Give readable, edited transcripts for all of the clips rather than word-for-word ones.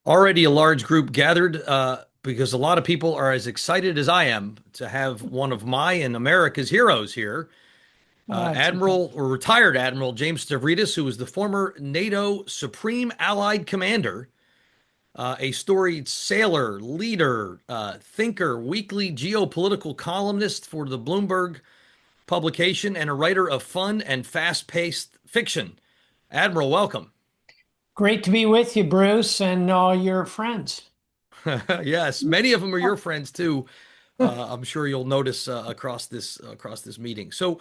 Already a large group gathered because a lot of people are as excited as I am to have one of my and America's heroes here, It's Admiral or retired Admiral James Stavridis, who was the former NATO Supreme Allied Commander, a storied sailor, leader, thinker, weekly geopolitical columnist for the Bloomberg publication, and a writer of fun and fast-paced fiction. Admiral, welcome. great to be with you, Bruce, and all your friends. Yes, many of them are your friends too. I'm sure you'll notice across this meeting. So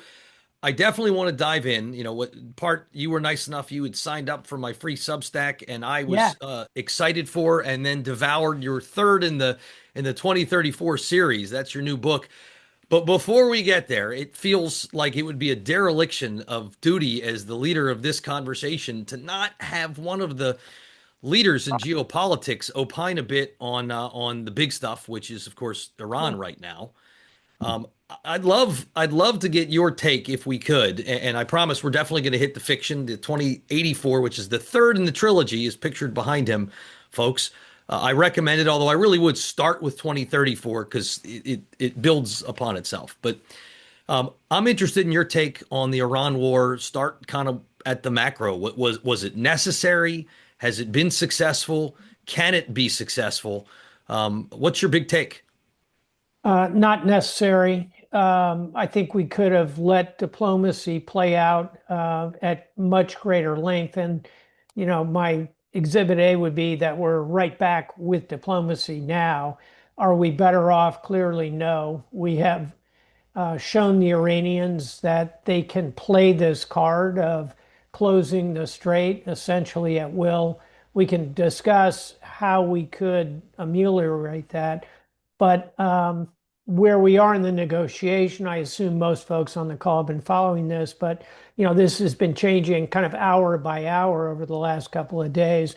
I definitely want to dive in. You know what part you were nice enough you had signed up for my free Substack, and I Yeah, was excited for, and then devoured your third in the 2034 series. That's your new book. But before we get there, it feels like it would be a dereliction of duty as the leader of this conversation to not have one of the leaders in geopolitics opine a bit on the big stuff, which is of course Iran right now. Um, I'd love to get your take if we could, and I promise we're definitely going to hit the fiction. The 2084, which is the third in the trilogy, is pictured behind him, folks. I recommend it, although I really would start with 2034 because it builds upon itself. But I'm interested in your take on the Iran war. Start kind of at the macro. What was it necessary? Has it been successful? Can it be successful? What's your big take? not necessary. I think we could have let diplomacy play out at much greater length. And, my exhibit A would be that we're right back with diplomacy now. Are we better off? Clearly, no. We have shown the Iranians that they can play this card of closing the strait essentially at will. We can discuss how we could ameliorate that. But where we are in the negotiation, I assume most folks on the call have been following this, but this has been changing kind of hour by hour over the last couple of days.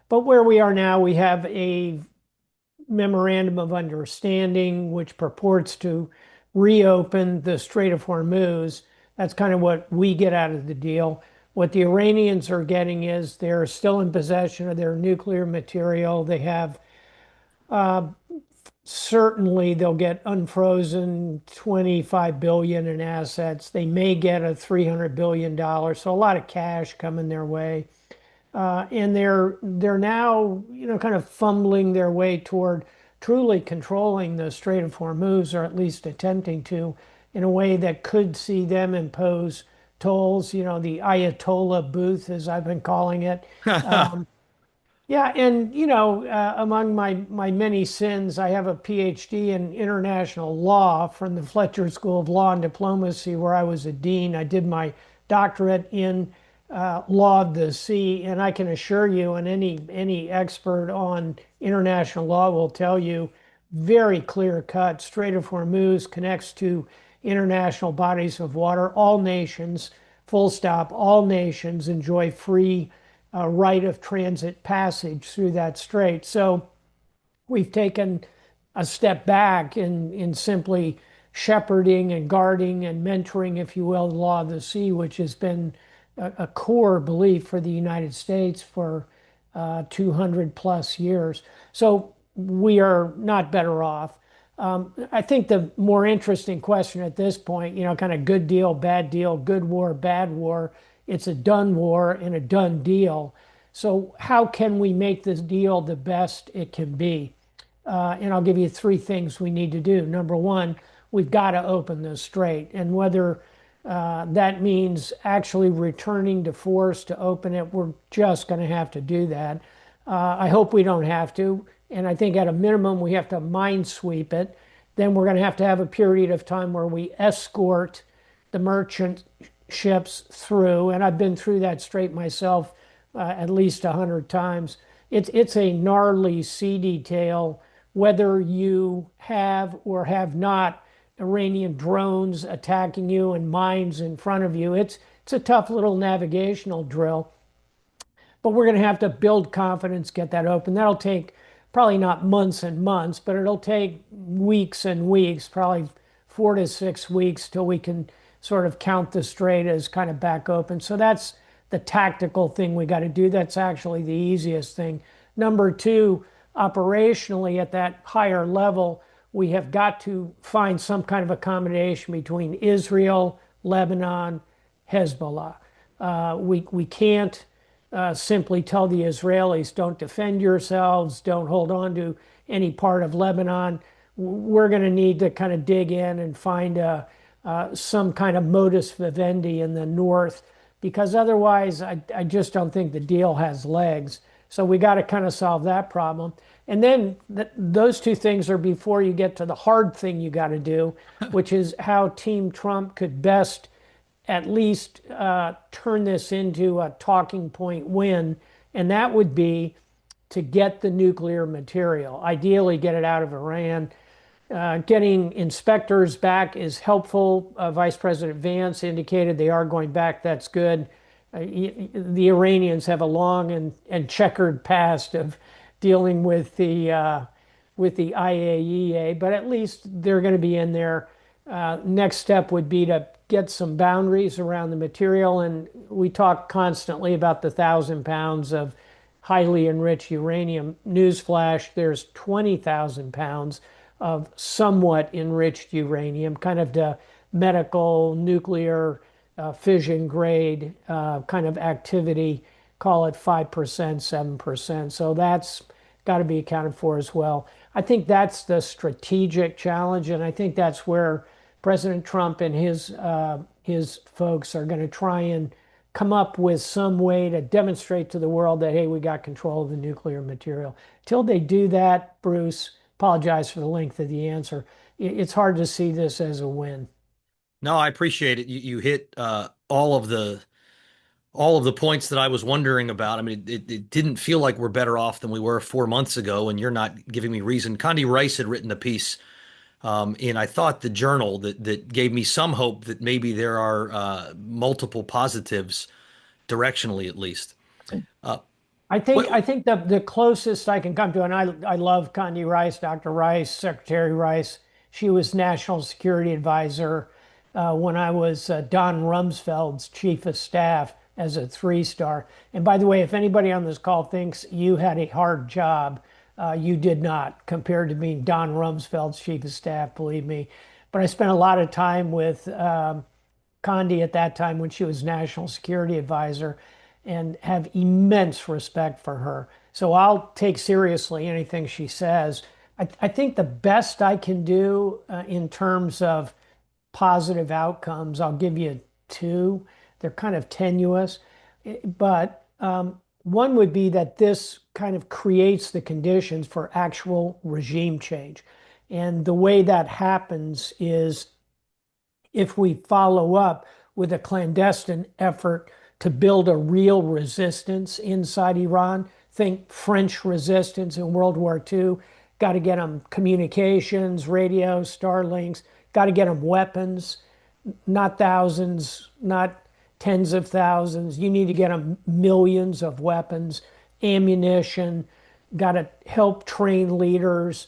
But where we are now, we have a memorandum of understanding, which purports to reopen the Strait of Hormuz. That's kind of what we get out of the deal. What the Iranians are getting is they're still in possession of their nuclear material. They have uh, certainly they'll get unfrozen 25 billion in assets. They may get a $300 billion, so a lot of cash coming their way. And they're now, kind of fumbling their way toward truly controlling the Strait of Hormuz, or at least attempting to, in a way that could see them impose tolls, the Ayatollah booth, as I've been calling it. Um, yeah, and among my many sins, I have a PhD in international law from the Fletcher School of Law and Diplomacy, where I was a dean. I did my doctorate in law of the sea, and I can assure you, and any expert on international law will tell you, very clear cut. Strait of Hormuz connects to international bodies of water. All nations, full stop, all nations enjoy free right of transit passage through that strait. So we've taken a step back in simply shepherding and guarding and mentoring, if you will, the law of the sea, which has been a core belief for the United States for 200 plus years. So we are not better off. I think the more interesting question at this point, kind of good deal, good war, bad war, it's a done war and a done deal. So, how can we make this deal the best it can be? And I'll give you three things we need to do. Number one, we've got to open this strait. And whether that means actually returning to force to open it, we're just going to have to do that. I hope we don't have to. And I think at a minimum, we have to minesweep it. Then we're going to have a period of time where we escort the merchant ships through. And I've been through that strait myself at least 100 times. It's a gnarly sea detail, whether you have or have not Iranian drones attacking you and mines in front of you. It's a tough little navigational drill, but we're going to have to build confidence, get that open. That'll take probably not months and months, but it'll take weeks and weeks, probably 4 to 6 weeks till we can sort of count the strait as kind of back open. So that's the tactical thing we got to do. That's actually the easiest thing. Number two, operationally at that higher level, we have got to find some kind of accommodation between Israel, Lebanon, Hezbollah. We can't simply tell the Israelis, don't defend yourselves, don't hold on to any part of Lebanon. We're going to need to kind of dig in and find some kind of modus vivendi in the north, because otherwise, I just don't think the deal has legs. So we got to kind of solve that problem. And then those two things are before you get to the hard thing you got to do, which is how Team Trump could best at least turn this into a talking point win. And that would be to get the nuclear material, ideally get it out of Iran. Getting inspectors back is helpful. Vice President Vance indicated they are going back. That's good. The Iranians have a long and checkered past of dealing with the IAEA, but at least they're going to be in there. Next step would be to get some boundaries around the material, and we talk constantly about the 1,000 pounds of highly enriched uranium. Newsflash, there's 20,000 pounds of somewhat enriched uranium, kind of the medical, nuclear, fission grade kind of activity, call it 5%, 7%. So that's got to be accounted for as well. I think that's the strategic challenge, and I think that's where President Trump and his folks are going to try and come up with some way to demonstrate to the world that, hey, we got control of the nuclear material. Till they do that, Bruce, apologize for the length of the answer. It's hard to see this as a win. No, I appreciate it. You hit all of the points that I was wondering about. I mean, it didn't feel like we're better off than we were 4 months ago, and you're not giving me reason. Condi Rice had written a piece in, I thought, the Journal that gave me some hope that maybe there are multiple positives directionally, at least. Uh, what? I think the closest I can come to, and I love Condi Rice, Dr. Rice, Secretary Rice. She was National Security Advisor when I was Don Rumsfeld's chief of staff as a 3-star. And by the way, if anybody on this call thinks you had a hard job, you did not compared to being Don Rumsfeld's chief of staff, believe me. But I spent a lot of time with Condi at that time when she was National Security Advisor and have immense respect for her. So I'll take seriously anything she says. I think the best I can do in terms of positive outcomes, I'll give you two. They're kind of tenuous, but one would be that this kind of creates the conditions for actual regime change. And the way that happens is if we follow up with a clandestine effort to build a real resistance inside Iran. Think French resistance in World War II. Got to get them communications, radio, Starlinks. Got to get them weapons, not thousands, not tens of thousands. You need to get them millions of weapons, ammunition. Got to help train leaders.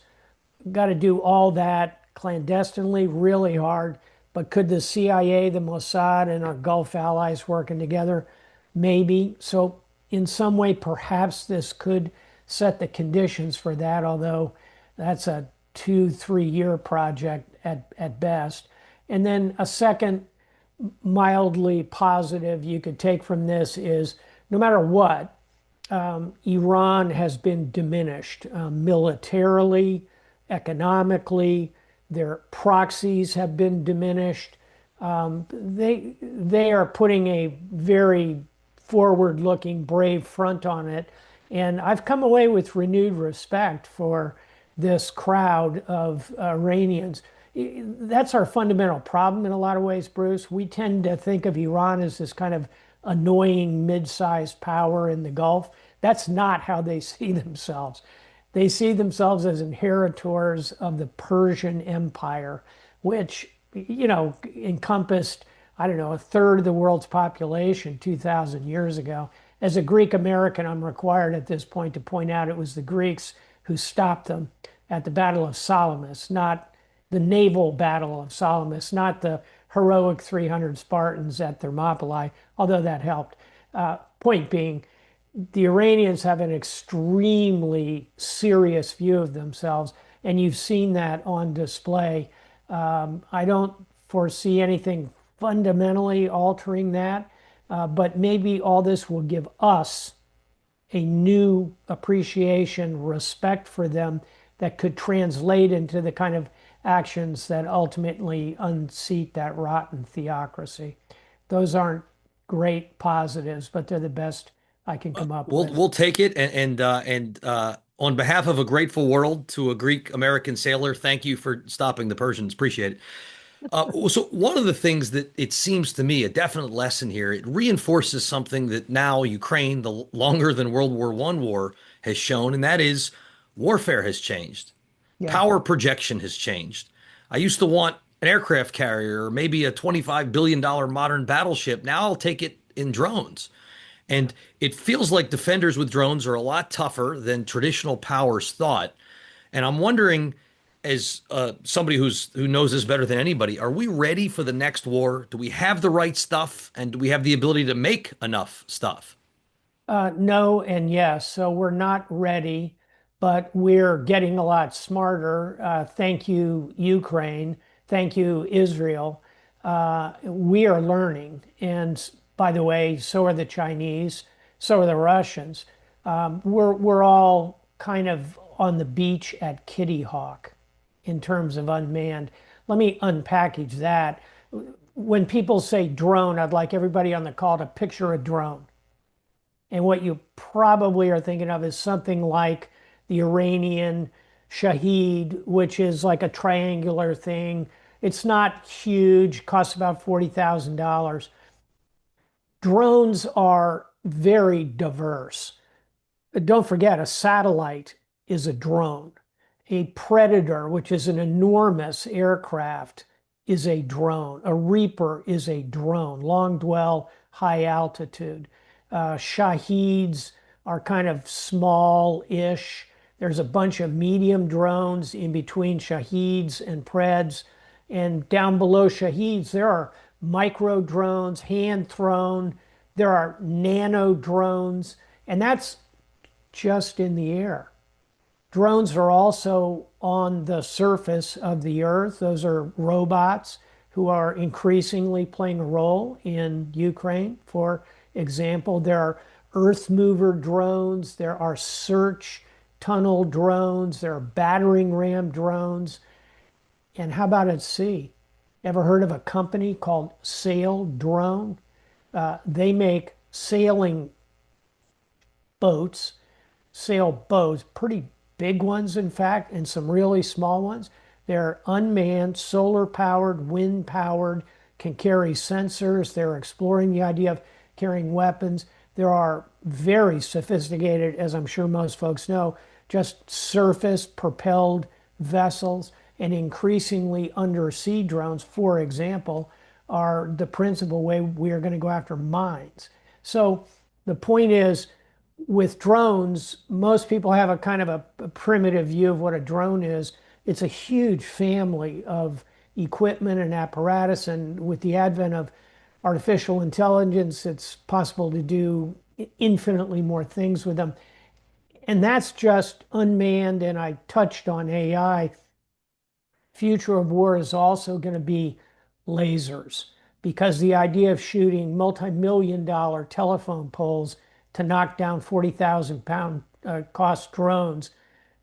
Got to do all that clandestinely, really hard. But could the CIA, the Mossad, and our Gulf allies working together? Maybe. So, in some way, perhaps this could set the conditions for that, although that's a 2, 3 year project at best. And then a second mildly positive you could take from this is no matter what, Iran has been diminished militarily, economically. Their proxies have been diminished. They are putting a very forward-looking, brave front on it, and I've come away with renewed respect for this crowd of Iranians. That's our fundamental problem in a lot of ways, Bruce. We tend to think of Iran as this kind of annoying mid-sized power in the Gulf. That's not how they see themselves. They see themselves as inheritors of the Persian Empire, which, encompassed, I don't know, a third of the world's population 2,000 years ago. As a Greek American, I'm required at this point to point out it was the Greeks who stopped them at the Battle of Salamis, not the naval Battle of Salamis, not the heroic 300 Spartans at Thermopylae, although that helped. Point being, the Iranians have an extremely serious view of themselves, and you've seen that on display. I don't foresee anything fundamentally altering that, but maybe all this will give us a new appreciation, respect for them that could translate into the kind of actions that ultimately unseat that rotten theocracy. Those aren't great positives, but they're the best I can come up with. We'll take it on behalf of a grateful world to a Greek American sailor, thank you for stopping the Persians. Appreciate it. So one of the things that it seems to me a definite lesson here, it reinforces something that now Ukraine, the longer than World War I war, has shown, and that is warfare has changed. Yeah. Power projection has changed. I used to want an aircraft carrier or maybe a $25 billion modern battleship. Now I'll take it in drones. And it feels like defenders with drones are a lot tougher than traditional powers thought. And I'm wondering, as somebody who knows this better than anybody, are we ready for the next war? Do we have the right stuff, and do we have the ability to make enough stuff? No and yes. So we're not ready, but we're getting a lot smarter. Thank you, Ukraine. Thank you, Israel. We are learning. And by the way, so are the Chinese, so are the Russians. We're all kind of on the beach at Kitty Hawk in terms of unmanned. Let me unpackage that. When people say drone, I'd like everybody on the call to picture a drone. And what you probably are thinking of is something like the Iranian Shaheed, which is like a triangular thing. It's not huge, costs about $40,000. Drones are very diverse. Don't forget, a satellite is a drone. A Predator, which is an enormous aircraft, is a drone. A Reaper is a drone, long dwell, high altitude. Shaheeds are kind of small-ish. There's a bunch of medium drones in between Shaheeds and Preds. And down below Shaheeds, there are micro drones, hand thrown. There are nano drones. And that's just in the air. Drones are also on the surface of the earth. Those are robots who are increasingly playing a role in Ukraine. For example, there are earth mover drones, there are search tunnel drones, there are battering ram drones. And how about at sea? Ever heard of a company called Sail Drone? They make sailing boats, sailboats, pretty big ones, in fact, and some really small ones. They're unmanned, solar powered, wind powered, can carry sensors. They're exploring the idea of carrying weapons. There are very sophisticated, as I'm sure most folks know, just surface propelled vessels, and increasingly undersea drones, for example, are the principal way we are going to go after mines. So the point is, with drones, most people have a kind of a primitive view of what a drone is. It's a huge family of equipment and apparatus, and with the advent of artificial intelligence, it's possible to do infinitely more things with them. And that's just unmanned, and I touched on AI. Future of war is also going to be lasers, because the idea of shooting multi-million-dollar telephone poles to knock down 40,000 pound cost drones,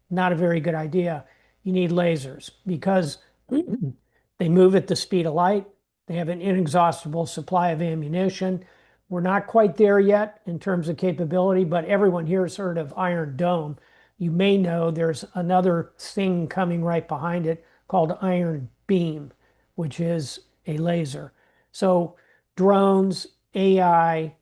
not a very good idea. You need lasers because they move at the speed of light. They have an inexhaustible supply of ammunition. We're not quite there yet in terms of capability, but everyone here has heard of Iron Dome. You may know there's another thing coming right behind it called Iron Beam, which is a laser. So drones, AI,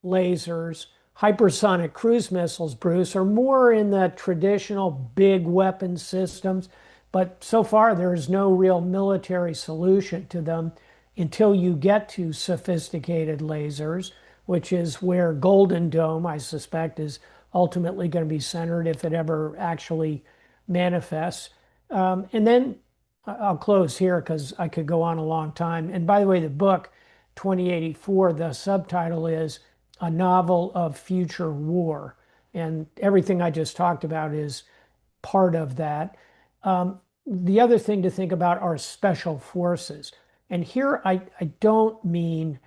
lasers, hypersonic cruise missiles, Bruce, are more in the traditional big weapon systems, but so far there is no real military solution to them until you get to sophisticated lasers, which is where Golden Dome, I suspect, is ultimately going to be centered if it ever actually manifests. And then I'll close here because I could go on a long time. And by the way, the book 2084, the subtitle is a novel of future war. And everything I just talked about is part of that. The other thing to think about are special forces. And here I don't mean,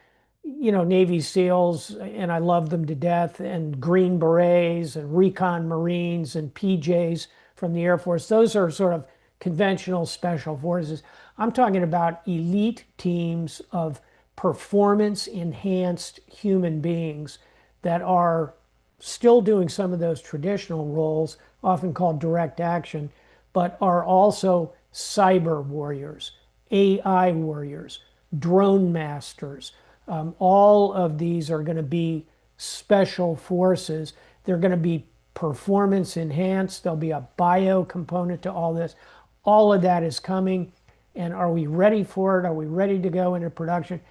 Navy SEALs, and I love them to death, and Green Berets and Recon Marines and PJs from the Air Force. Those are sort of conventional special forces. I'm talking about elite teams of performance enhanced human beings that are still doing some of those traditional roles, often called direct action, but are also cyber warriors, AI warriors, drone masters. All of these are going to be special forces. They're going to be performance enhanced. There'll be a bio component to all this. All of that is coming. And are we ready for it? Are we ready to go into production?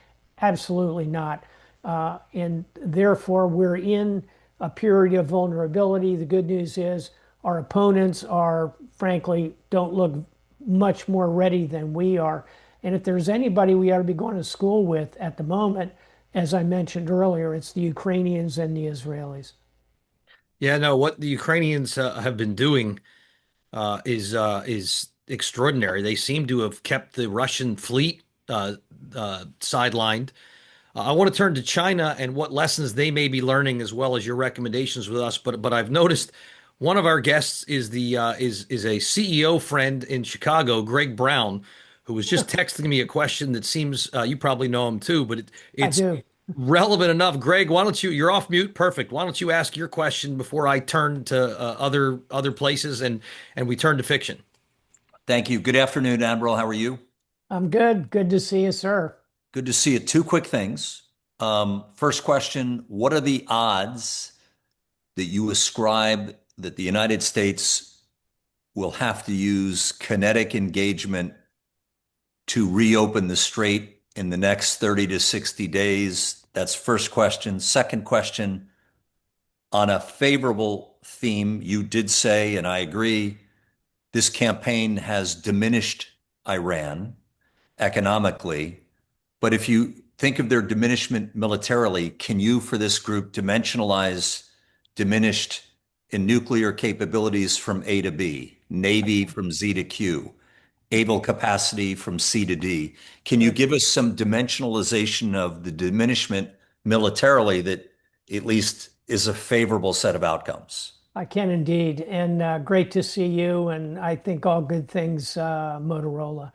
Absolutely not. And therefore, we're in a period of vulnerability. The good news is our opponents are, frankly, don't look much more ready than we are. And if there's anybody we ought to be going to school with at the moment, as I mentioned earlier, it's the Ukrainians and the Israelis. Yeah, no, what the Ukrainians have been doing is extraordinary. They seem to have kept the Russian fleet sidelined. I want to turn to China and what lessons they may be learning, as well as your recommendations with us. But I've noticed one of our guests is the is a CEO friend in Chicago, Greg Brown, who was just texting me a question that seems you probably know him too, but I it's do. relevant enough. Greg, why don't you? You're off mute. Perfect. Why don't you ask your question before I turn to other places and we turn to fiction. Thank you. Good afternoon, Admiral. How are you? I'm good. Good to see you, sir. Good to see you. Two quick things. First question, what are the odds that you ascribe that the United States will have to use kinetic engagement to reopen the strait in the next 30 to 60 days? That's first question. Second question, on a favorable theme, you did say, and I agree, this campaign has diminished Iran economically. But if you think of their diminishment militarily, can you, for this group, dimensionalize diminished in nuclear capabilities from A to B, Navy from Z to Q, able capacity from C to D? Can you Sure. give us some dimensionalization of the diminishment militarily that at least is a favorable set of outcomes? I can indeed. And great to see you. And I think all good things, Motorola.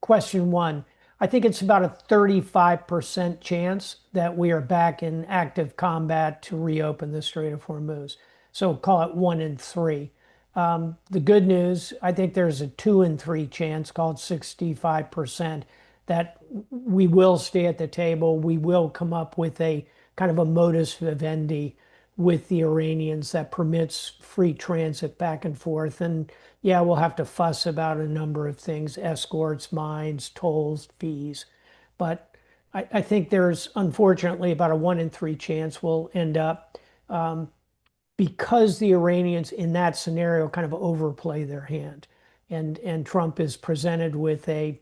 Question one. I think it's about a 35% chance that we are back in active combat to reopen the Strait of Hormuz. So call it 1 in 3. The good news, I think there's a 2 in 3 chance, called 65%, that we will stay at the table. We will come up with a kind of a modus vivendi with the Iranians that permits free transit back and forth. And yeah, we'll have to fuss about a number of things, escorts, mines, tolls, fees. But I think there's unfortunately about a 1 in 3 chance we'll end up, because the Iranians in that scenario kind of overplay their hand. And Trump is presented with a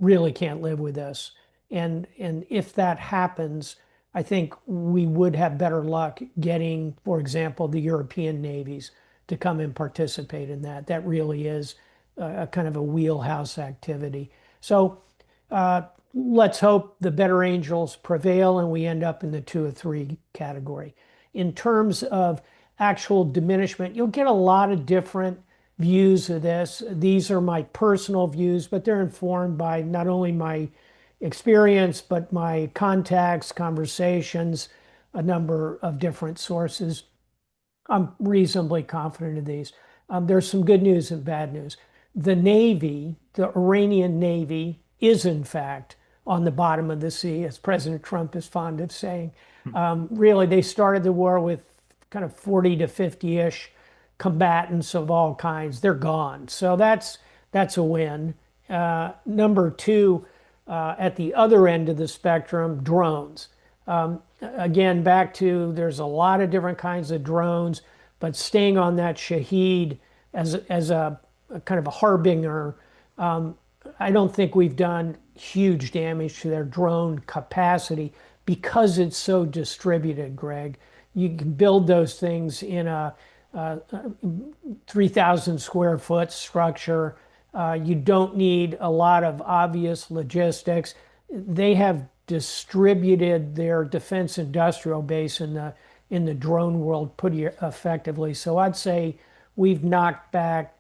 really can't live with this. And if that happens, I think we would have better luck getting, for example, the European navies to come and participate in that. That really is a kind of a wheelhouse activity. So let's hope the better angels prevail and we end up in the 2 or 3 category. In terms of actual diminishment, you'll get a lot of different views of this. These are my personal views, but they're informed by not only my experience, but my contacts, conversations, a number of different sources. I'm reasonably confident of these. There's some good news and bad news. The Navy, the Iranian Navy, is in fact on the bottom of the sea, as President Trump is fond of saying. Really, they started the war with kind of 40 to 50-ish combatants of all kinds. They're gone. So that's a win. Number two, at the other end of the spectrum, drones. Again, back to there's a lot of different kinds of drones, but staying on that Shaheed as a kind of a harbinger, I don't think we've done huge damage to their drone capacity, because it's so distributed, Greg. You can build those things in a 3,000 square foot structure. You don't need a lot of obvious logistics. They have distributed their defense industrial base in the drone world pretty effectively. So I'd say we've knocked back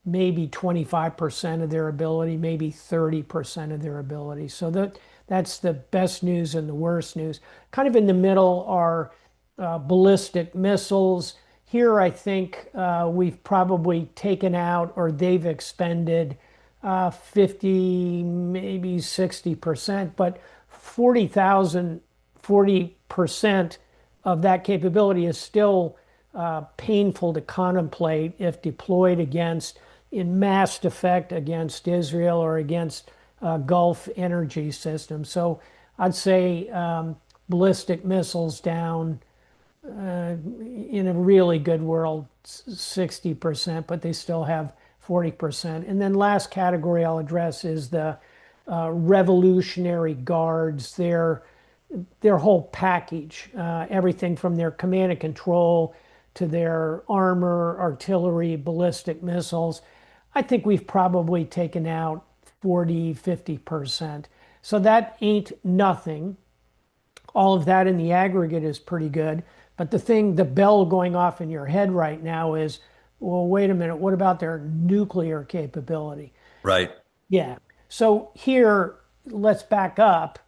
maybe 25% of their ability, maybe 30% of their ability. So that's the best news and the worst news. Kind of in the middle are ballistic missiles. Here, I think we've probably taken out or they've expended 50, maybe 60%, but 40,000, 40% of that capability is still painful to contemplate if deployed against, in mass effect against Israel or against Gulf energy systems. So I'd say ballistic missiles down in a really good world, 60%, but they still have 40%. And then last category I'll address is the Revolutionary Guards, their whole package, everything from their command and control to their armor, artillery, ballistic missiles. I think we've probably taken out 40, 50%. So that ain't nothing. All of that in the aggregate is pretty good. But the bell going off in your head right now is, well, wait a minute, what about their nuclear capability? Right. Yeah. So here, let's back up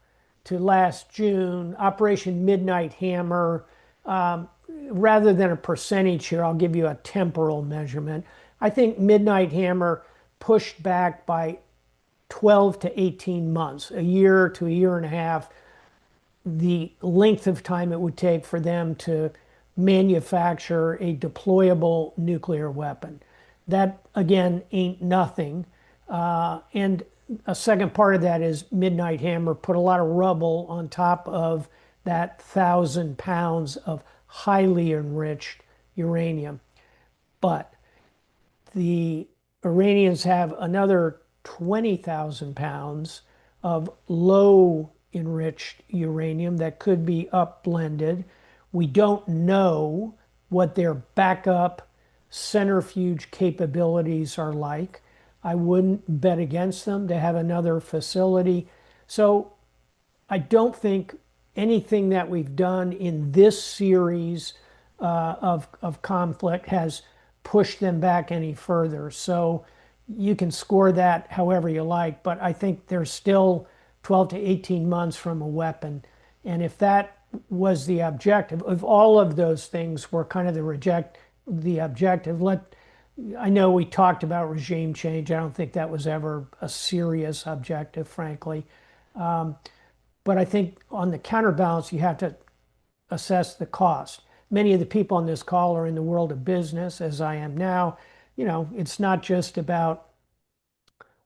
to last June, Operation Midnight Hammer. Rather than a percentage here, I'll give you a temporal measurement. I think Midnight Hammer pushed back by 12 to 18 months, a year to a year and a half, the length of time it would take for them to manufacture a deployable nuclear weapon. That, again, ain't nothing. And a second part of that is Midnight Hammer put a lot of rubble on top of that 1,000 pounds of highly enriched uranium. But the Iranians have another 20,000 pounds of low enriched uranium that could be upblended. We don't know what their backup centrifuge capabilities are like. I wouldn't bet against them to have another facility. So I don't think anything that we've done in this series of conflict has pushed them back any further. So you can score that however you like, but I think they're still 12 to 18 months from a weapon. And if that was the objective, if all of those things were kind of the objective, I know we talked about regime change. I don't think that was ever a serious objective, frankly. But I think on the counterbalance, you have to assess the cost. Many of the people on this call are in the world of business, as I am now. It's not just about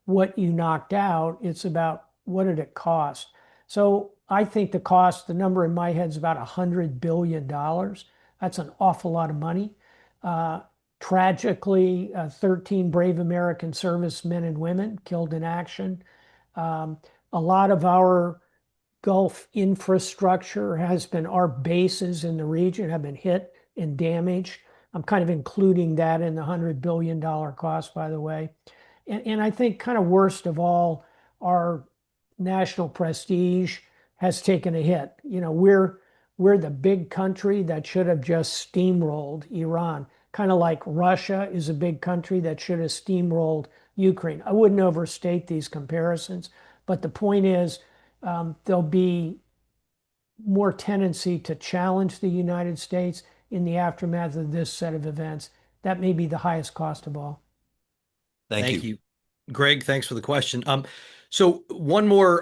what you knocked out, it's about what did it cost. So I think the number in my head is about $100 billion. That's an awful lot of money. Tragically, 13 brave American servicemen and women killed in action. A lot of our Gulf infrastructure our bases in the region have been hit and damaged. I'm kind of including that in the $100 billion cost, by the way. And I think kind of worst of all, our national prestige has taken a hit. We're the big country that should have just steamrolled Iran, kind of like Russia is a big country that should have steamrolled Ukraine. I wouldn't overstate these comparisons, but the point is there'll be more tendency to challenge the United States in the aftermath of this set of events. That may be the highest cost of all. Thank Thank you. you. Greg, thanks for the question. So one more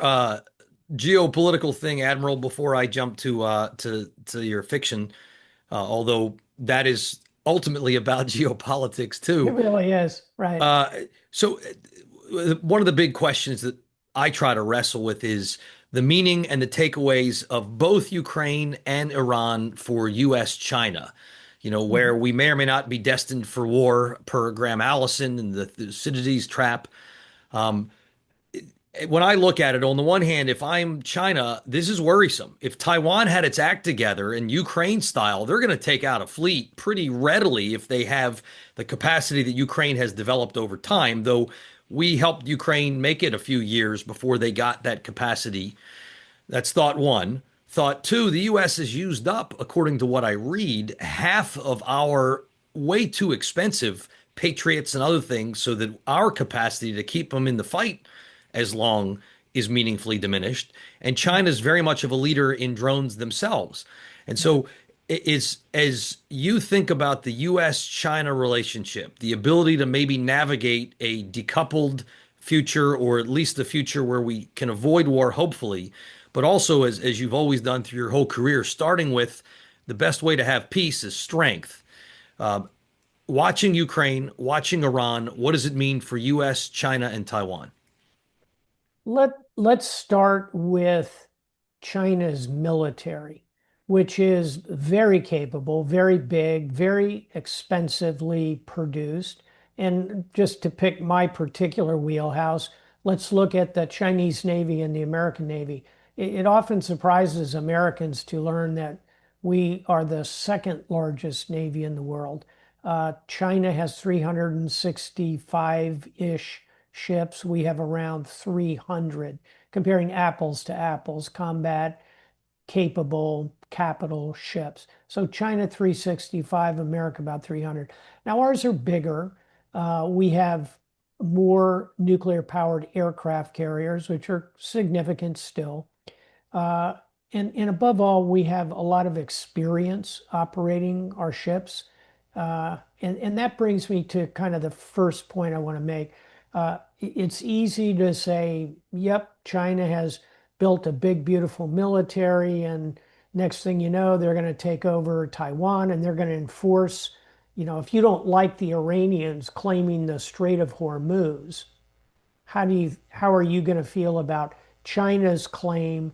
geopolitical thing, Admiral, before I jump to your fiction, although that is ultimately about geopolitics It too. really is, right? So one of the big questions that I try to wrestle with is the meaning and the takeaways of both Ukraine and Iran for U.S. China. Where we may or may not be destined for war per Graham Allison and the Thucydides trap. when I look at it, on the one hand, if I'm China, this is worrisome. If Taiwan had its act together in Ukraine style, they're going to take out a fleet pretty readily if they have the capacity that Ukraine has developed over time, though we helped Ukraine make it a few years before they got that capacity. That's thought one. Thought two, the U.S. has used up, according to what I read, half of our way too expensive Patriots and other things so that our capacity to keep them in the fight as long is meaningfully diminished. And China is very much of a leader in drones themselves. And so, as you think about the U.S. China relationship, the ability to maybe navigate a decoupled future, or at least a future where we can avoid war, hopefully, but also as you've always done through your whole career, starting with the best way to have peace is strength. Watching Ukraine, watching Iran, what does it mean for US, China, and Taiwan? Let's start with China's military, which is very capable, very big, very expensively produced. And just to pick my particular wheelhouse, let's look at the Chinese Navy and the American Navy. It often surprises Americans to learn that we are the second largest Navy in the world. China has 365-ish ships. We have around 300, comparing apples to apples, combat capable capital ships. So China 365, America about 300. Now ours are bigger. We have more nuclear powered aircraft carriers, which are significant still. Uh, and above all, we have a lot of experience operating our ships. And that brings me to kind of the first point I want to make. It's easy to say, yep, China has built a big, beautiful military, and next thing you know, they're going to take over Taiwan and they're going to enforce, if you don't like the Iranians claiming the Strait of Hormuz, how are you going to feel about China's claim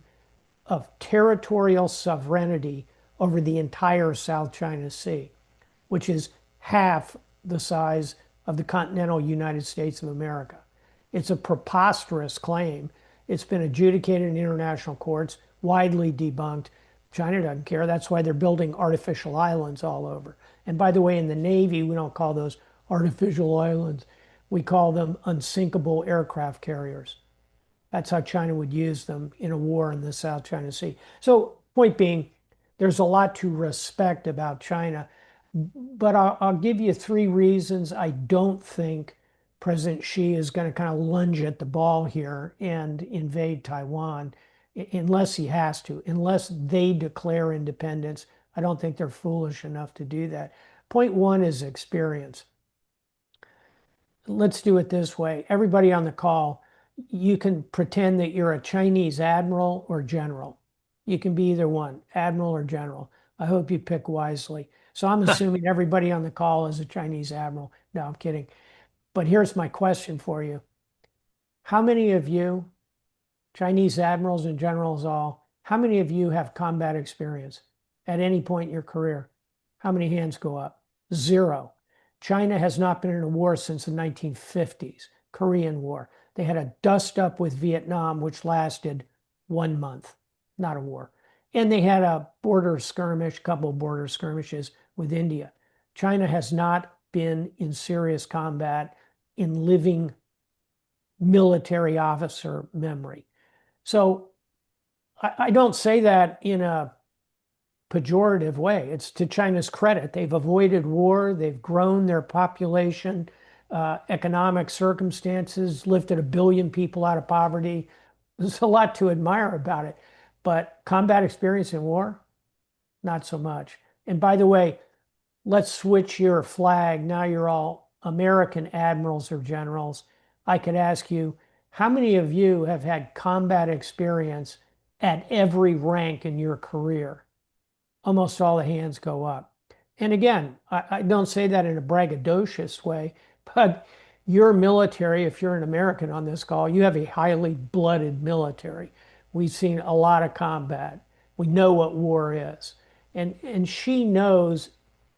of territorial sovereignty over the entire South China Sea, which is half the size of the continental United States of America? It's a preposterous claim. It's been adjudicated in international courts, widely debunked. China doesn't care. That's why they're building artificial islands all over. And by the way, in the Navy, we don't call those artificial islands. We call them unsinkable aircraft carriers. That's how China would use them in a war in the South China Sea. So, point being, there's a lot to respect about China. But I'll give you three reasons I don't think President Xi is going to kind of lunge at the ball here and invade Taiwan unless he has to, unless they declare independence. I don't think they're foolish enough to do that. Point one is experience. Let's do it this way. Everybody on the call, you can pretend that you're a Chinese admiral or general. You can be either one, admiral or general. I hope you pick wisely. So I'm assuming everybody on the call is a Chinese admiral. No, I'm kidding. But here's my question for you. How many of you, Chinese admirals and generals all, how many of you have combat experience at any point in your career? How many hands go up? Zero. China has not been in a war since the 1950s, Korean War. They had a dust up with Vietnam, which lasted 1 month, not a war. And they had a border skirmish, couple border skirmishes with India. China has not been in serious combat in living military officer memory. So I don't say that in a pejorative way. It's to China's credit. They've avoided war, they've grown their population, economic circumstances, lifted 1 billion people out of poverty. There's a lot to admire about it. But combat experience in war, not so much. And by the way, let's switch your flag. Now you're all American admirals or generals. I could ask you, how many of you have had combat experience at every rank in your career? Almost all the hands go up. And again, I don't say that in a braggadocious way, but your military, if you're an American on this call, you have a highly blooded military. We've seen a lot of combat. We know what war is. And Xi knows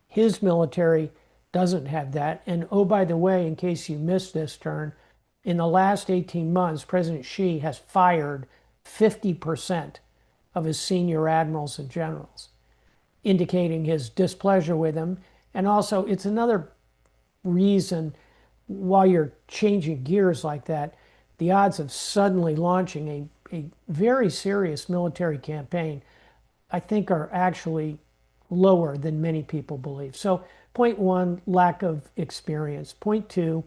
his military doesn't have that. And oh, by the way, in case you missed this turn, In the last 18 months, President Xi has fired 50% of his senior admirals and generals, indicating his displeasure with him. And also, it's another reason while you're changing gears like that, the odds of suddenly launching a very serious military campaign, I think, are actually lower than many people believe. So, point one, lack of experience. Point two,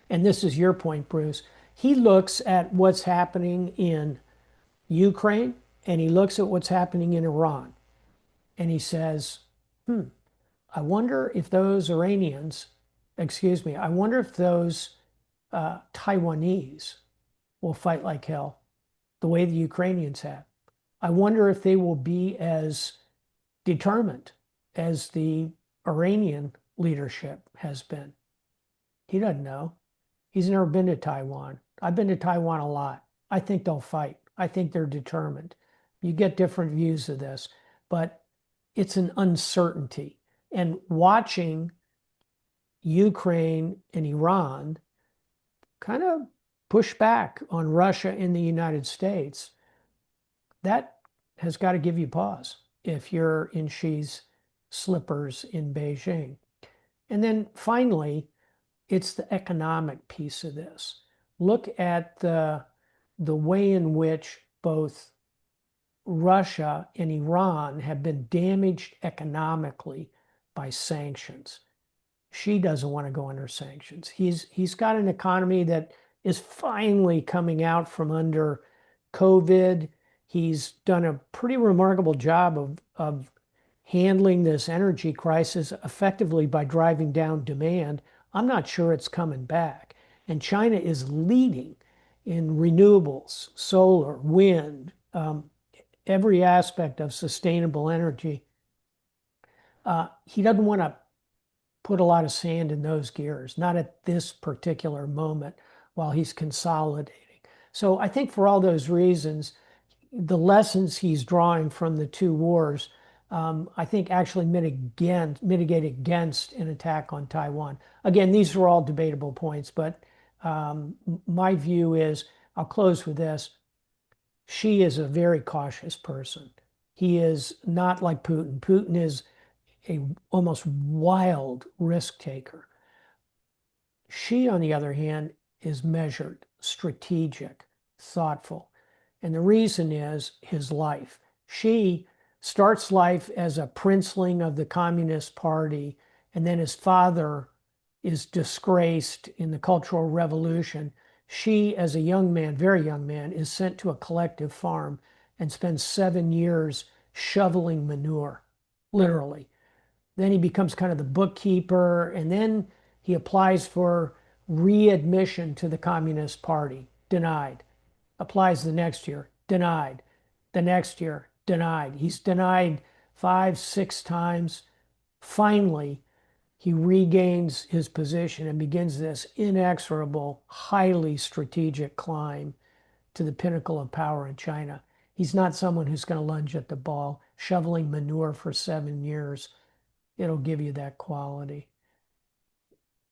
and this is your point, Bruce, he looks at what's happening in Ukraine and he looks at what's happening in Iran and he says, I wonder if those Iranians, excuse me, I wonder if those Taiwanese will fight like hell the way the Ukrainians have. I wonder if they will be as determined as the Iranian leadership has been. He doesn't know. He's never been to Taiwan. I've been to Taiwan a lot. I think they'll fight. I think they're determined. You get different views of this, but it's an uncertainty. And watching Ukraine and Iran kind of push back on Russia and the United States, that has got to give you pause if you're in Xi's slippers in Beijing. And then finally, it's the economic piece of this. Look at the way in which both Russia and Iran have been damaged economically by sanctions. Xi doesn't want to go under sanctions. He's got an economy that is finally coming out from under COVID. He's done a pretty remarkable job of handling this energy crisis effectively by driving down demand. I'm not sure it's coming back. And China is leading in renewables, solar, wind, every aspect of sustainable energy. He doesn't want to put a lot of sand in those gears, not at this particular moment while he's consolidating. So I think for all those reasons, the lessons he's drawing from the two wars, I think actually mitigate against an attack on Taiwan. Again, these are all debatable points, but my view is, I'll close with this. Xi is a very cautious person. He is not like Putin. Putin is a almost wild risk taker. Xi, on the other hand, is measured, strategic, thoughtful. And the reason is his life. Xi starts life as a princeling of the Communist Party, and then his father is disgraced in the Cultural Revolution. Xi, as a young man, very young man, is sent to a collective farm and spends 7 years shoveling manure, literally. Then he becomes kind of the bookkeeper, and then he applies for readmission to the Communist Party, denied. Applies the next year, denied. The next year, denied. He's denied 5, 6 times. Finally, he regains his position and begins this inexorable, highly strategic climb to the pinnacle of power in China. He's not someone who's going to lunge at the ball, shoveling manure for 7 years. It'll give you that quality.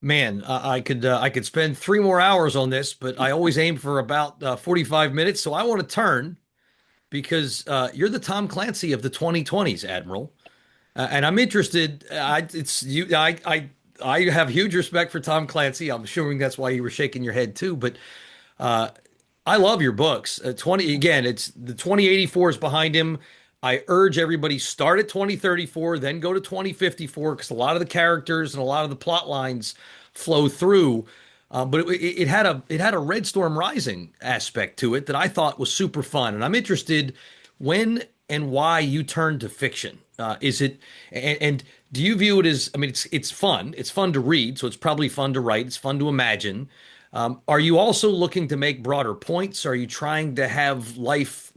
Man, I could spend 3 more hours on this, but I always aim for about 45 minutes. So I want to turn because you're the Tom Clancy of the 2020s, Admiral, and I'm interested. It's you. I have huge respect for Tom Clancy. I'm assuming that's why you were shaking your head too. But uh, I love your books. 20 again, it's the 2084 is behind him. I urge everybody start at 2034, then go to 2054 because a lot of the characters and a lot of the plot lines flow through. But it had a Red Storm Rising aspect to it that I thought was super fun, and I'm interested when and why you turned to fiction. Is it and do you view it as? I mean, it's fun. It's fun to read, so it's probably fun to write. It's fun to imagine. Are you also looking to make broader points? Are you trying to have life,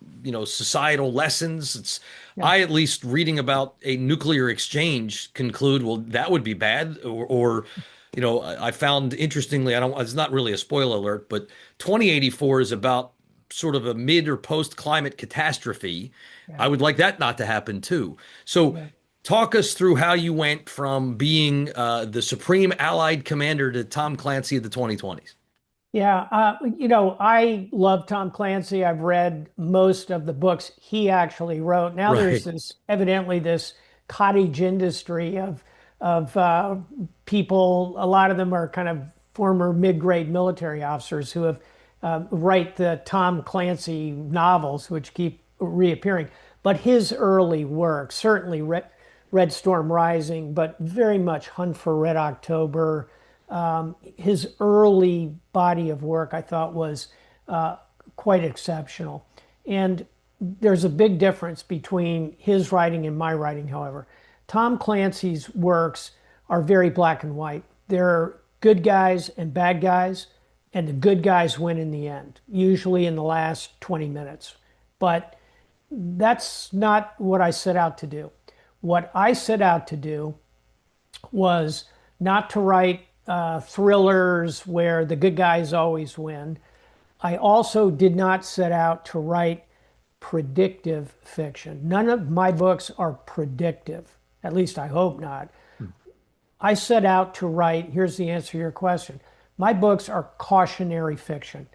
societal lessons? Yeah. I at least reading about a nuclear exchange conclude, well, that would be bad. Or I found interestingly, it's not really a spoiler alert, but 2084 is about sort of a mid or post climate catastrophe. Yeah. I would like that not to happen too. So Yeah. talk us through how you went from being the Supreme Allied Commander to Tom Clancy of the 2020s. Yeah, I love Tom Clancy. I've read most of the books he actually wrote. Now there's Right. this evidently this cottage industry of people. A lot of them are kind of former mid-grade military officers who have write the Tom Clancy novels, which keep reappearing. But his early work, certainly Red Storm Rising, but very much Hunt for Red October. His early body of work, I thought, was uh, quite exceptional. And there's a big difference between his writing and my writing, however. Tom Clancy's works are very black and white. They're good guys and bad guys, and the good guys win in the end, usually in the last 20 minutes. But that's not what I set out to do. What I set out to do was not to write thrillers where the good guys always win. I also did not set out to write predictive fiction. None of my books are predictive. At least I hope not. I set out to write, here's the answer to your question. My books are cautionary fiction.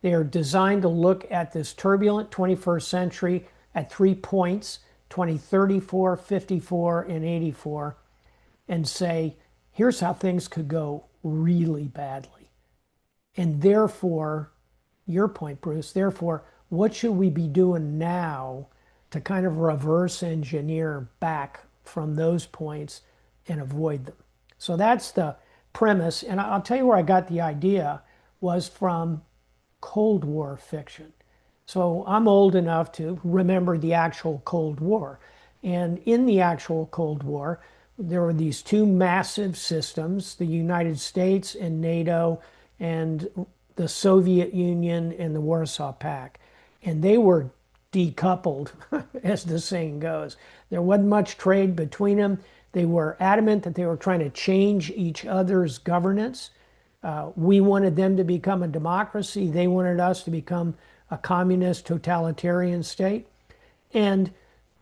They are designed to look at this turbulent 21st century at 3 points, 2034, 54, and 84, and say, here's how things could go really badly. And therefore, your point, Bruce, therefore, what should we be doing now to kind of reverse engineer back from those points and avoid them? So that's the premise. And I'll tell you where I got the idea was from Cold War fiction. So I'm old enough to remember the actual Cold War. And in the actual Cold War, there were these two massive systems, the United States and NATO, and the Soviet Union and the Warsaw Pact. And they were decoupled, as the saying goes. There wasn't much trade between them. They were adamant that they were trying to change each other's governance. We wanted them to become a democracy. They wanted us to become a communist totalitarian state. And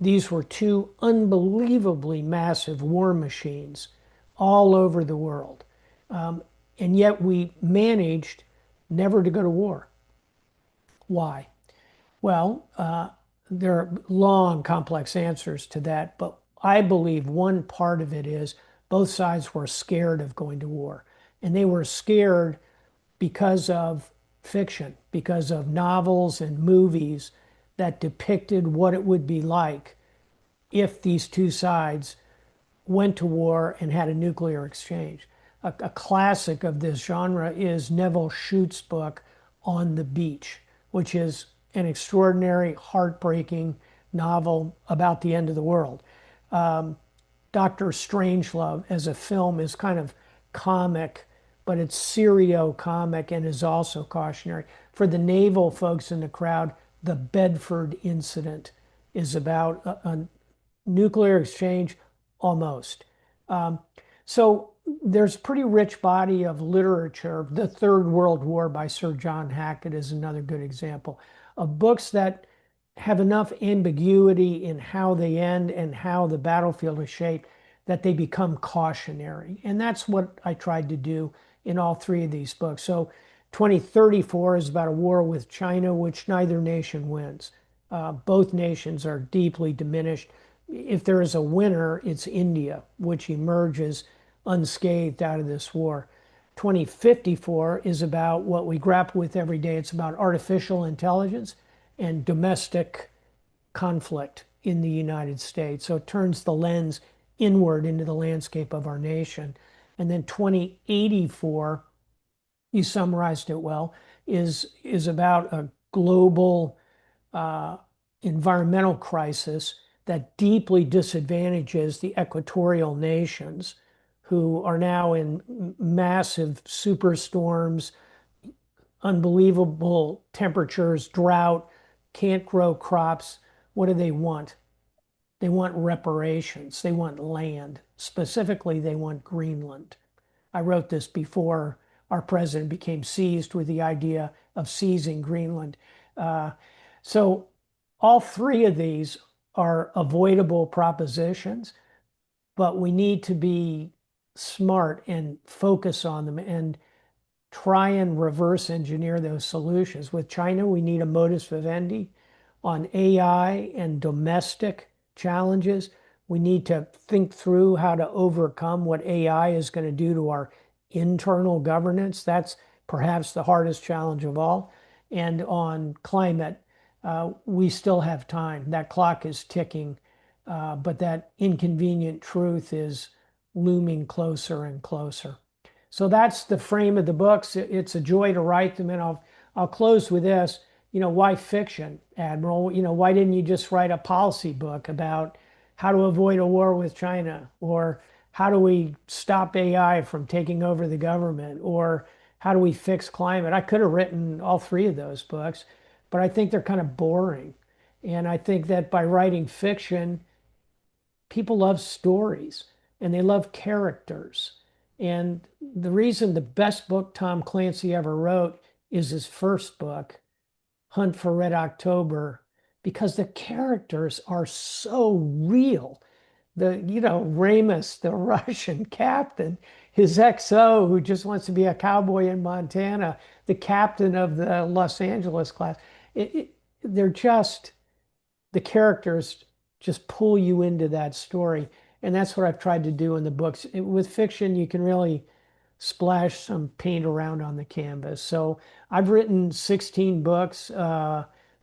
these were two unbelievably massive war machines all over the world. And yet we managed never to go to war. Why? Well, there are long, complex answers to that, but I believe one part of it is both sides were scared of going to war. And they were scared because of fiction, because of novels and movies that depicted what it would be like if these two sides went to war and had a nuclear exchange. A classic of this genre is Nevil Shute's book On the Beach, which is an extraordinary, heartbreaking novel about the end of the world. Dr. Strangelove as a film is kind of comic, but it's serio-comic and is also cautionary. For the naval folks in the crowd, the Bedford Incident is about a nuclear exchange almost. Um, so there's a pretty rich body of literature. The Third World War by Sir John Hackett is another good example of books that have enough ambiguity in how they end and how the battlefield is shaped that they become cautionary. And that's what I tried to do in all three of these books. So 2034 is about a war with China, which neither nation wins. Both nations are deeply diminished. If there is a winner, it's India, which emerges unscathed out of this war. 2054 is about what we grapple with every day. It's about artificial intelligence and domestic conflict in the United States. So it turns the lens inward into the landscape of our nation. And then 2084, you summarized it well, is about a global uh, environmental crisis that deeply disadvantages the equatorial nations who are now in massive superstorms, unbelievable temperatures, drought, can't grow crops. What do they want? They want reparations. They want land. Specifically, they want Greenland. I wrote this before our president became seized with the idea of seizing Greenland. Uh, so all three of these are avoidable propositions, but we need to be smart and focus on them and try and reverse engineer those solutions. With China, we need a modus vivendi on AI and domestic challenges. We need to think through how to overcome what AI is going to do to our internal governance. That's perhaps the hardest challenge of all. And on climate, we still have time. That clock is ticking, but that inconvenient truth is looming closer and closer. So that's the frame of the books. It's a joy to write them, and I'll close with this. Why fiction, Admiral? Why didn't you just write a policy book about how to avoid a war with China, or how do we stop AI from taking over the government, or how do we fix climate? I could have written all three of those books, but I think they're kind of boring. And I think that by writing fiction, people love stories and they love characters. And the reason the best book Tom Clancy ever wrote is his first book, Hunt for Red October, because the characters are so real. Ramus, the Russian captain, his XO who just wants to be a cowboy in Montana, the captain of the Los Angeles class. They're just, the characters just pull you into that story. And that's what I've tried to do in the books. With fiction, you can really splash some paint around on the canvas. So I've written 16 books.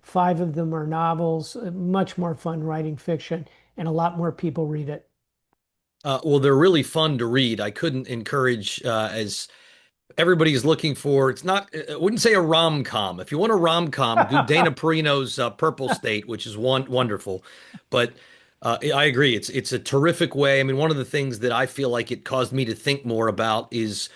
Five of them are novels. Much more fun writing fiction, and a lot more people read it. Well, they're really fun to read. I couldn't encourage as everybody's looking for. It's not. I wouldn't say a rom-com. If you want a rom-com, do Dana Perino's Purple State, which is wonderful. But I agree. It's a terrific way. I mean, one of the things that I feel like it caused me to think more about is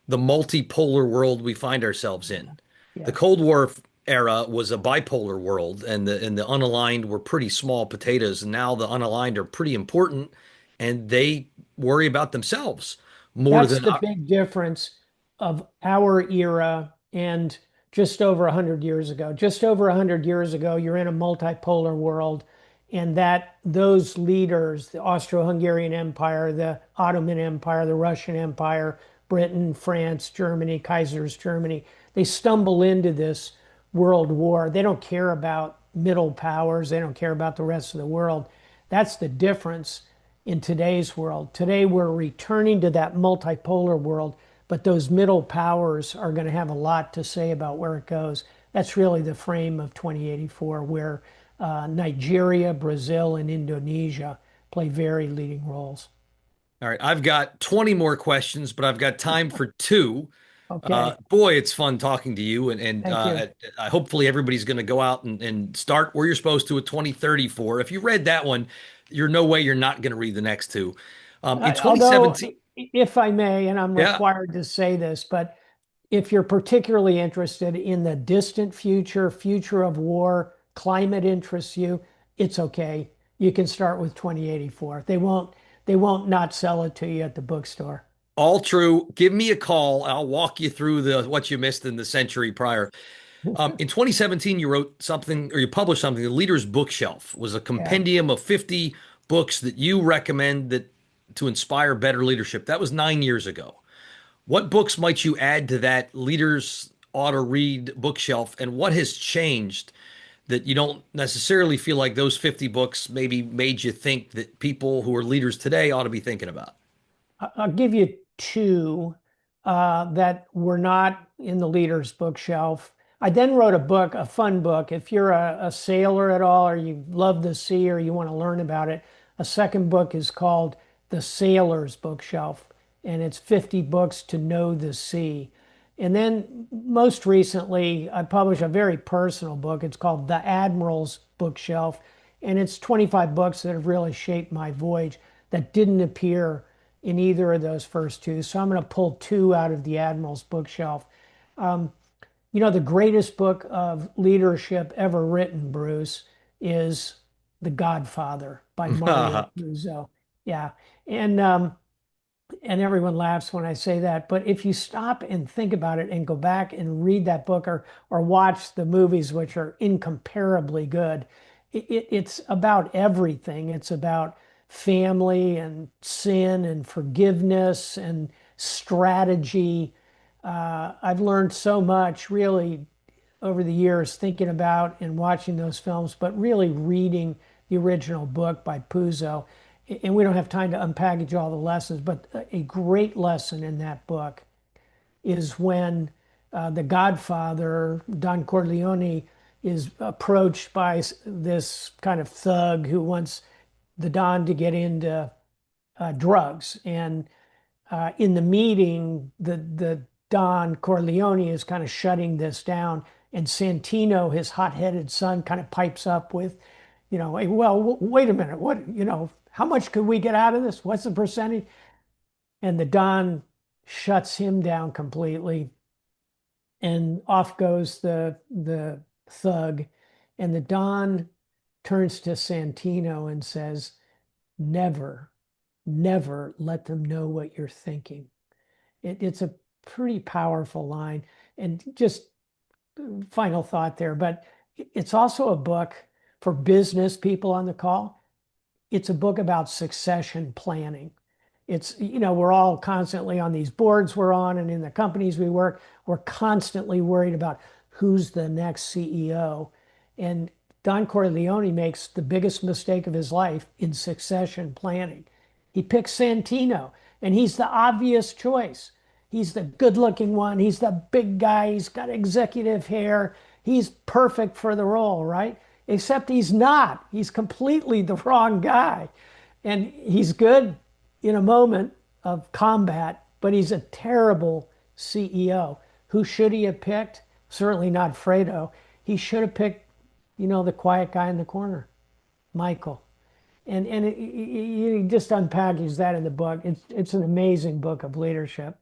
the multipolar world we find ourselves in. The Yeah. Cold War era was a bipolar world, and the unaligned were pretty small potatoes, and now the unaligned are pretty important, and they worry about themselves more That's than the big difference of our era and just over 100 years ago. Just over 100 years ago, you're in a multipolar world, and that those leaders, the Austro-Hungarian Empire, the Ottoman Empire, the Russian Empire, Britain, France, Germany, Kaiser's Germany, they stumble into this world war. They don't care about middle powers. They don't care about the rest of the world. That's the difference in today's world. Today, we're returning to that multipolar world, but those middle powers are going to have a lot to say about where it goes. That's really the frame of 2084, where Nigeria, Brazil, and Indonesia play very leading roles. all right. I've got 20 more questions, but I've got time for two. Okay, Boy, it's fun talking to you, and thank you. hopefully everybody's going to go out and start where you're supposed to at 2034. If you read that one, you're no way you're not going to read the next two. In Although, 2017, if I may, and I'm yeah, required to say this, but if you're particularly interested in the distant future, future of war, climate interests you, it's okay. You can start with 2084. They won't not sell it to you at the bookstore. all true. Give me a call. I'll walk you through the what you missed in the century prior. In 2017, you wrote something, or you published something. The Leader's Bookshelf was a Yeah. compendium of 50 books that you recommend that to inspire better leadership. That was 9 years ago. What books might you add to that Leaders Ought to Read bookshelf, and what has changed that you don't necessarily feel like those 50 books maybe made you think that people who are leaders today ought to be thinking about? I'll give you two that were not in the leader's bookshelf. I then wrote a book, a fun book. If you're a sailor at all, or you love the sea, or you want to learn about it, a second book is called The Sailor's Bookshelf, and it's 50 books to know the sea. And then most recently, I published a very personal book. It's called The Admiral's Bookshelf, and it's 25 books that have really shaped my voyage that didn't appear in either of those first two. So I'm going to pull two out of the Admiral's Bookshelf. The greatest book of leadership ever written, Bruce, is The Godfather by Mario Puzo. Yeah. And everyone laughs when I say that. But if you stop and think about it and go back and read that book, or watch the movies, which are incomparably good, it's about everything. It's about family and sin and forgiveness and strategy. I've learned so much really over the years thinking about and watching those films, but really reading the original book by Puzo. And we don't have time to unpackage all the lessons, but a great lesson in that book is when the Godfather, Don Corleone, is approached by this kind of thug who wants the Don to get into drugs. And in the meeting, the Don Corleone is kind of shutting this down. And Santino, his hot-headed son, kind of pipes up with, "Hey, well, wait a minute. How much could we get out of this? What's the percentage?" And the Don shuts him down completely. And off goes the thug. And the Don turns to Santino and says, "Never, never let them know what you're thinking." It's a pretty powerful line. And just final thought there, but it's also a book for business people on the call. It's a book about succession planning. We're all constantly on these boards we're on and in the companies we work, we're constantly worried about who's the next CEO. And Don Corleone makes the biggest mistake of his life in succession planning. He picks Santino, and he's the obvious choice. He's the good looking one. He's the big guy. He's got executive hair. He's perfect for the role, right? Except he's not. He's completely the wrong guy. And he's good in a moment of combat, but he's a terrible CEO. Who should he have picked? Certainly not Fredo. He should have picked, the quiet guy in the corner, Michael. And he just unpackages that in the book. It's an amazing book of leadership.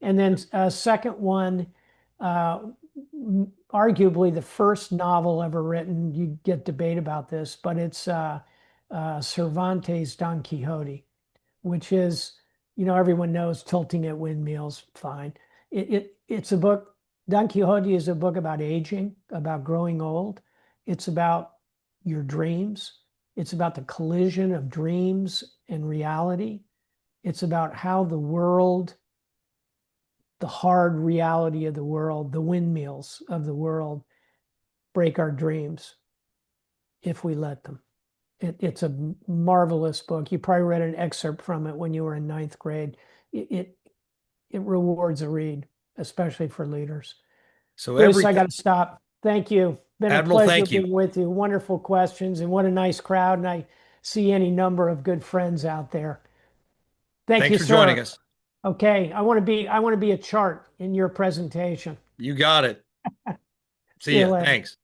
And then second one, uh, arguably the first novel ever written. You get debate about this, but it's Cervantes' Don Quixote, which is, everyone knows tilting at windmills, fine. It's a book. Don Quixote is a book about aging, about growing old. It's about your dreams. It's about the collision of dreams and reality. It's about how the hard reality of the world, the windmills of the world break our dreams if we let them. It's a marvelous book. You probably read an excerpt from it when you were in ninth grade. It rewards a read, especially for leaders. So Bruce, I got to stop. Thank you. Been a Admiral, pleasure thank you. being with you. Wonderful questions, and what a nice crowd. And I see any number of good friends out there. Thank Thanks you, for joining sir. us. Okay, I want to be a chart in your presentation. You got it. See See you ya. later. Thanks.